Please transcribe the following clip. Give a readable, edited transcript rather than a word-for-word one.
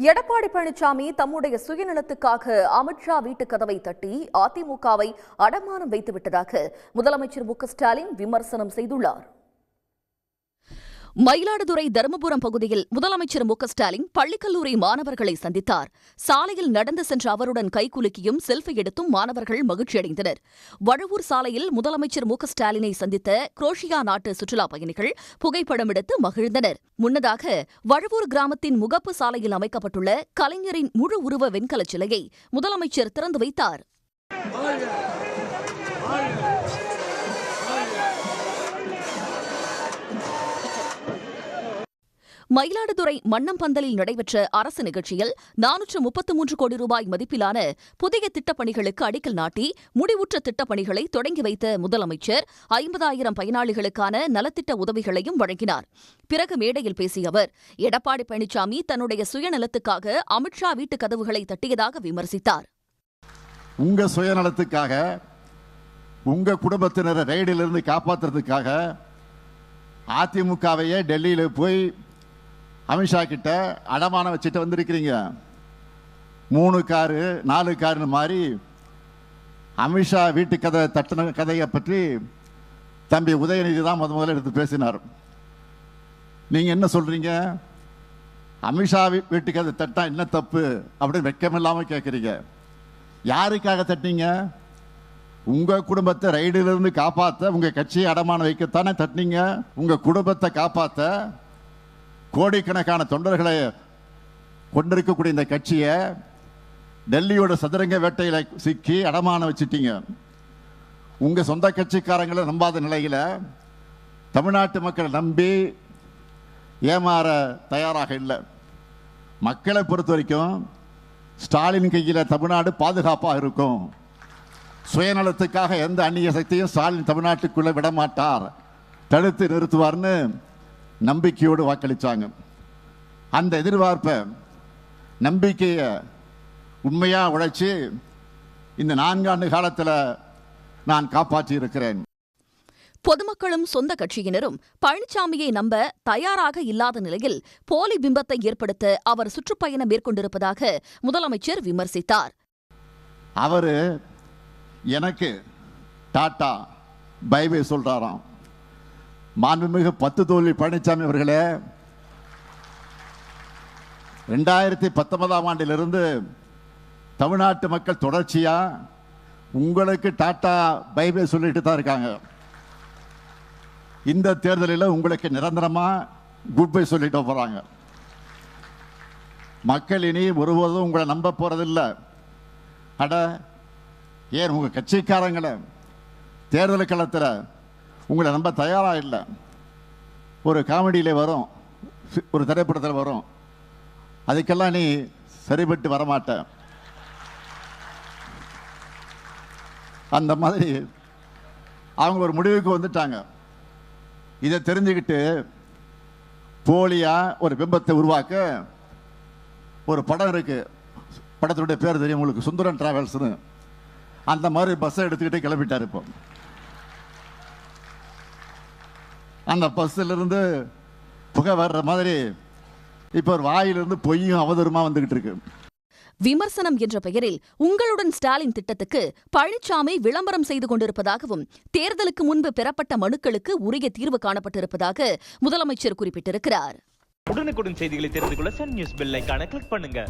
எடப்பாடி பழனிசாமி தம்முடைய சுயநலத்துக்காக அமித்ஷா வீட்டு கதவை தட்டி அதிமுகவை அடமானம் வைத்துவிட்டதாக முதலமைச்சர் மு.க.ஸ்டாலின் விமர்சனம் செய்துள்ளார். மயிலாடுதுறை தருமபுரம் பகுதியில் முதலமைச்சர் மு.க.ஸ்டாலின் பள்ளிக்கல்லூரி மாணவர்களை சந்தித்தார். சாலையில் நடந்து சென்ற அவருடன் கைகுலுக்கியும் செல்ஃபி எடுத்தும் மாணவர்கள் மகிழ்ச்சியடைந்தனர். வழுவூர் சாலையில் முதலமைச்சர் மு.க.ஸ்டாலினை சந்தித்த குரோஷியா நாட்டு சுற்றுலாப் பயணிகள் புகைப்படம் எடுத்து மகிழ்ந்தனர். முன்னதாக வழுவூர் கிராமத்தின் முகப்பு சாலையில் அமைக்கப்பட்டுள்ள கலைஞரின் முழு உருவ வெண்கலச் சிலையை முதலமைச்சர் திறந்து வைத்தார். மயிலாடுதுறை மன்னம்பந்தலில் நடைபெற்ற அரசு நிகழ்ச்சியில் 433 கோடி ரூபாய் மதிப்பிலான புதிய திட்டப்பணிகளுக்கு அடிக்கல் நாட்டி முடிவுற்ற திட்டப்பணிகளை தொடங்கி வைத்த முதலமைச்சர் 50,000 பயனாளிகளுக்கான நலத்திட்ட உதவிகளையும் வழங்கினார். பிறகு மேடையில் பேசிய அவர், எடப்பாடி பழனிசாமி தன்னுடைய சுயநலத்துக்காக அமித்ஷா வீட்டு கதவுகளை தட்டியதாக விமர்சித்தார். உங்க சுயநலத்துக்காக, உங்க குடும்பத்தினரை ரெய்டிலிருந்து காப்பாற்றுறதுக்காக அதிமுகவையே டெல்லியில் போய் அமித்ஷா கிட்ட அடமானம் வச்சுட்டு வந்திருக்கிறீங்க. 3 காரு 4 காருன்னு மாதிரி அமித்ஷா வீட்டு கதை தட்டின கதையை பற்றி தம்பி உதயநிதி தான் முதல்ல எடுத்து பேசினார். நீங்க என்ன சொல்றீங்க? அமித்ஷா வீட்டு கதை தட்டா என்ன தப்பு அப்படின்னு வெக்கமில்லாம கேட்குறீங்க. யாருக்காக தட்டினீங்க? உங்க குடும்பத்தை ரைடிலிருந்து காப்பாற்ற, உங்க கட்சியை அடமானம் வைக்கத்தானே தட்டினீங்க. உங்க குடும்பத்தை காப்பாற்ற கோடிக்கணக்கான தொண்டர்களை கொண்டிருக்கக்கூடிய இந்த கட்சியை டெல்லியோட சதுரங்க வேட்டையில சிக்கி அடமானம் வச்சுட்டீங்க. உங்க சொந்த கட்சிக்காரங்களை நம்பாத நிலையில தமிழ்நாட்டு மக்களை நம்பி ஏமாற தயாராக இல்லை. மக்களை பொறுத்த வரைக்கும் ஸ்டாலின் கையில் தமிழ்நாடு பாதுகாப்பாக இருக்கும். சுயநலத்துக்காக எந்த அந்நிய சக்தியும் ஸ்டாலின் தமிழ்நாட்டுக்குள்ள விடமாட்டார், தடுத்து நிறுத்துவார்னு நம்பிக்கையோடு வாக்களித்தாங்க. அந்த எதிர்பார்ப்பை, நம்பிக்கையை உண்மையாக உழைச்சி இந்த 4 ஆண்டு காலத்தில் நான் காப்பாற்றி இருக்கிறேன். பொதுமக்களும் சொந்த கட்சியினரும் பழனிசாமியை நம்ப தயாராக இல்லாத நிலையில் போலி பிம்பத்தை ஏற்படுத்த அவர் சுற்றுப்பயணம் மேற்கொண்டிருப்பதாக முதலமைச்சர் விமர்சித்தார். அவர் எனக்கு டாட்டா பை சொல்றாராம். மாண்புமிகு 10 தோல்வி பழனிசாமி அவர்களே, 2019ஆம் ஆண்டிலிருந்து தமிழ்நாட்டு மக்கள் தொடர்ச்சியா உங்களுக்கு டாட்டா பை சொல்லிட்டு தான் இருக்காங்க. இந்த தேர்தலில் உங்களுக்கு நிரந்தரமா குட் பை சொல்லிட்டு போறாங்க. மக்கள் இனி ஒருபோதும் உங்களை நம்ப போறதில்லை. அட, ஏன் உங்க கட்சிக்காரங்களை தேர்தல் களத்தில் உங்களை நம்ப தயாரா இல்லை. ஒரு காமெடியில் வரும், ஒரு திரைப்படத்தில் வரும், அதுக்கெல்லாம் நீ சரிபட்டு வரமாட்ட. அந்த மாதிரி அவங்க ஒரு முடிவுக்கு வந்துட்டாங்க. இதை தெரிஞ்சுக்கிட்டு போலியா ஒரு பிம்பத்தை உருவாக்க ஒரு படம் இருக்கு. படத்துடைய பேர் தெரியும் உங்களுக்கு, சுந்தரன் டிராவல்ஸ்னு. அந்த மாதிரி பஸ்ஸை எடுத்துக்கிட்டு கிளம்பிட்டார். இப்போ அந்த பஸ்ஸில் இருந்து புகை வர்ற மாதிரி இப்போ ஒரு வாயிலிருந்து பொய்யும் அவதூறுமா வந்துகிட்டு இருக்கு. விமர்சனம் என்ற பெயரில் உங்களுடன் ஸ்டாலின் திட்டத்துக்கு பழனிசாமி விளம்பரம் செய்து கொண்டிருப்பதாகவும், தேர்தலுக்கு முன்பு பெறப்பட்ட மனுக்களுக்கு உரிய தீர்வு காணப்பட்டிருப்பதாக முதலமைச்சர் குறிப்பிட்டிருக்கிறார். உடனுக்குடன் செய்திகளை தெரிந்து கொள்ள சன் நியூஸ் பெல் ஐகானை கிளிக் பண்ணுங்க.